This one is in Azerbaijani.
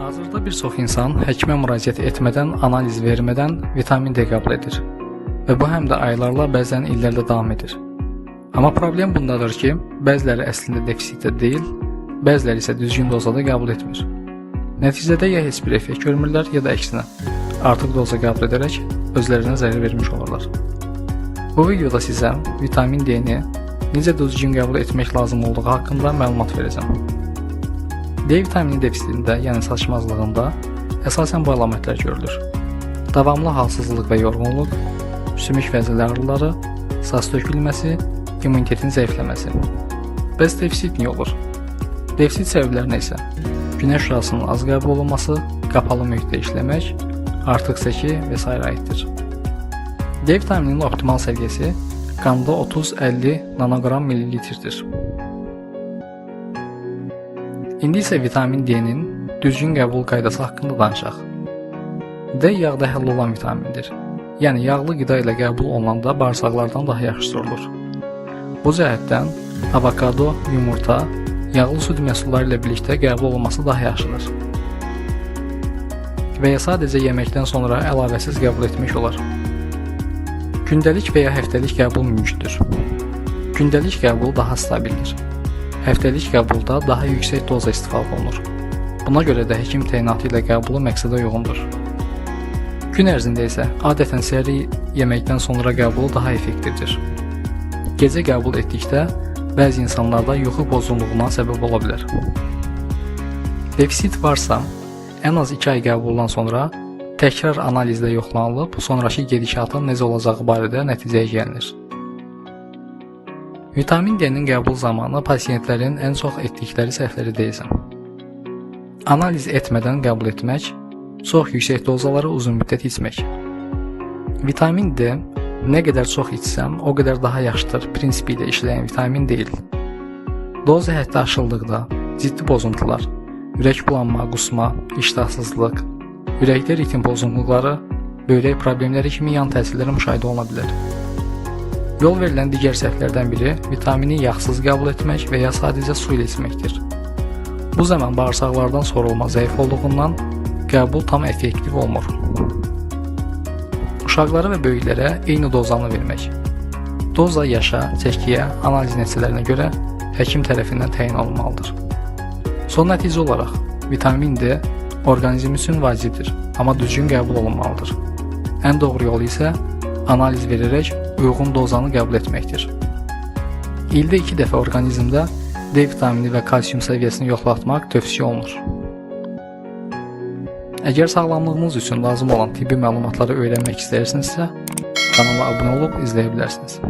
Hazırda bir çox insan həkimə müraciət etmədən, analiz vermədən vitamin D qəbul edir və bu həm də aylarla, bəzən illərlə davam edir. Amma problem bundadır ki, bəziləri əslində defisitdə deyil, bəziləri isə düzgün dozada qəbul etmir. Nəticədə ya heç bir effekt görmürlər, ya da əksinə, artıq doza qəbul edərək özlərinə zərər vermiş olurlar. Bu videoda sizə vitamin D-ni necə düzgün qəbul etmək lazım olduğu haqqında məlumat verəcəm. D vitamini defisitində, yəni saçmazlığında əsasən bu əlamətlər görülür. Davamlı halsızlıq və yorğunluq, sümük vəzirli ağrıları, saç tökülməsi, immunitetin zəifləməsi. Bəs defisit niyə olur? Defisit səbəblərinə isə günəş şüasının az qəbul olunması, qapalı mühitdə işləmək, artıq səki və s. aiddir. D vitamininin optimal səviyyəsi qanda 30-50 nanoqram millilitrdir. İndi isə vitamin D-nin düzgün qəbul qaydası haqqında danışaq. D yağda həll olan vitamindir. Yəni yağlı qida ilə qəbul olunanda bağırsaqlardan daha yaxşı sorulur. Bu cəhətdən avokado, yumurta, yağlı süd məhsulları ilə birlikdə qəbul olunması daha yaxşıdır. Və ya sadəcə yeməkdən sonra əlavəsiz qəbul etmək olar. Gündəlik və ya həftəlik qəbul mümkündür. Gündəlik qəbul daha stabildir. Həftəlik qəbulda daha yüksək doza istifadə olunur. Buna görə də həkim təyinatı ilə qəbulu məqsədə uyğundur. Gün ərzində isə adətən səhəri yeməkdən sonra qəbulu daha effektivdir. Gecə qəbul etdikdə bəzi insanlarda yuxu pozğunluğuna səbəb ola bilər. Defisit varsa, ən az 2 ay qəbuldan sonra təkrar analizdə yoxlanılıb, sonrakı gedişatın necə olacağı barədə nəticəyə gəlinir. Vitamin D-nin qəbul zamanı pasiyentlərin ən çox etdikləri səhvləri deyilsin. Analiz etmədən qəbul etmək, çox yüksək dozaları uzun müddət içmək. Vitamin D nə qədər çox içsəm, o qədər daha yaxşıdır prinsipi ilə işləyən vitamin deyil. Doza həddi aşıldıqda ciddi pozuntular, ürək bulanma, qusma, iştahsızlıq, ürəkdə ritim pozuntuları, böyrək problemləri kimi yan təsirləri müşahidə oluna bilər. Yol verilən digər səhvlərdən biri vitamini yağsız qəbul etmək və ya sadəcə su ilə içməkdir. Bu zaman bağırsaqlardan sorulma zəif olduğundan qəbul tam effektiv olmur. Uşaqlara və böyüklərə eyni dozanı vermək. Doza yaşa, çəkiyə, analiz nəticələrinə görə həkim tərəfindən təyin olunmalıdır. Son nəticə olaraq, vitamin D orqanizm üçün vacibdir, amma düzgün qəbul olunmalıdır. Ən doğru yolu isə analiz verərək uyğun dozanı qəbul etməkdir. İldə 2 dəfə orqanizmdə D vitamini və kalsium səviyyəsini yoxlatmaq tövsiyə olunur. Əgər sağlamlığınız üçün lazım olan tibbi məlumatları öyrənmək istəyirsinizsə, kanala abunə olub izləyə bilərsiniz.